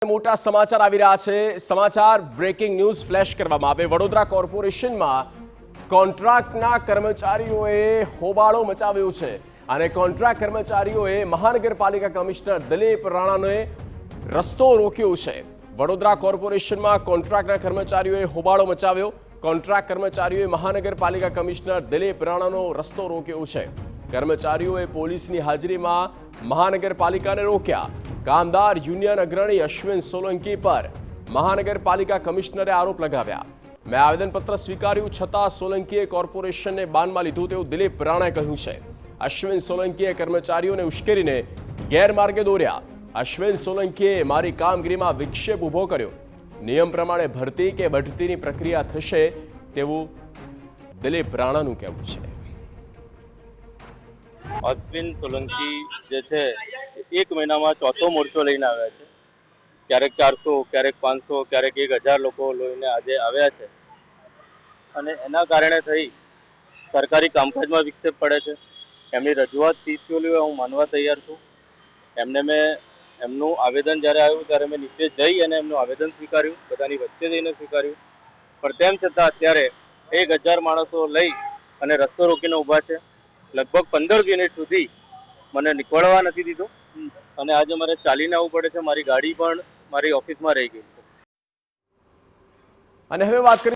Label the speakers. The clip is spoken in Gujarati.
Speaker 1: મોટા સમાચાર આવી રહ્યા છે। સમાચાર બ્રેકિંગ ન્યૂઝ ફ્લેશ કરવામાં આવે। વડોદરા કોર્પોરેશનમાં કોન્ટ્રાક્ટના કર્મચારીઓએ હોબાળો મચાવ્યો છે અને કોન્ટ્રાક્ટ કર્મચારીઓએ મહાનગરપાલિકા કમિશનર દિલીપ રાણાને રસ્તો રોક્યો છે। વડોદરા કોર્પોરેશનમાં કોન્ટ્રાક્ટના કર્મચારીઓએ હોબાળો મચાવ્યો। કોન્ટ્રાક્ટ કર્મચારીઓએ મહાનગરપાલિકા કમિશનર દિલીપ રાણાનો રસ્તો રોક્યો છે। કર્મચારીઓએ પોલીસની હાજરીમાં મહાનગરપાલિકાને રોક્યા। કામદાર યુનિયન અગ્રણી અશ્વિન સોલંકી પર મહાનગરપાલિકા કમિશનરે આરોપ લગાવ્યા। મેં આવેદનપત્ર સ્વીકાર્યું છતાં સોલંકીએ કોર્પોરેશનને બાનમાં લીધું તેવું દિલીપ રાણાએ કહ્યું છે। અશ્વિન સોલંકીએ કર્મચારીઓને ઉશ્કેરીને ગેરમાર્ગે દોર્યા। અશ્વિન સોલંકીએ મારી કામગીરીમાં વિક્ષેપ ઊભો કર્યો। નિયમ પ્રમાણે ભરતી કે બઢતીની પ્રક્રિયા થશે તેવું દિલીપ રાણાનું કહેવું છે।
Speaker 2: અશ્વિન સોલંકી જે છે એક મહિનામાં ચોથો મોરચો લઈને આવ્યા છે। ક્યારેક 400, ક્યારેક 500, ક્યારેક 1000 લોકો લઈને આજે આવ્યા છે અને એના કારણે થઈ સરકારી કામકાજમાં વિક્ષેપ પડે છે। એમની રજૂઆત 30 હું માનવા તૈયાર છું। મેં એમનું આવેદન જ્યારે આવ્યું ત્યારે મેં નીચે જઈ અને એમનું આવેદન સ્વીકાર્યું, બધાની વચ્ચે જઈને સ્વીકાર્યું, પણ તેમ છતાં અત્યારે 1000 માણસો લઈ અને રસ્તો રોકીને ઊભા છે। લગભગ 15 મિનિટ સુધી મને નીકળવા નથી દીધો અને આજે મારે ચાલીને આવવું પડે છે। મારી ગાડી પણ મારી ઓફિસમાં રહી ગઈ છે।
Speaker 1: અને હવે વાત કરીએ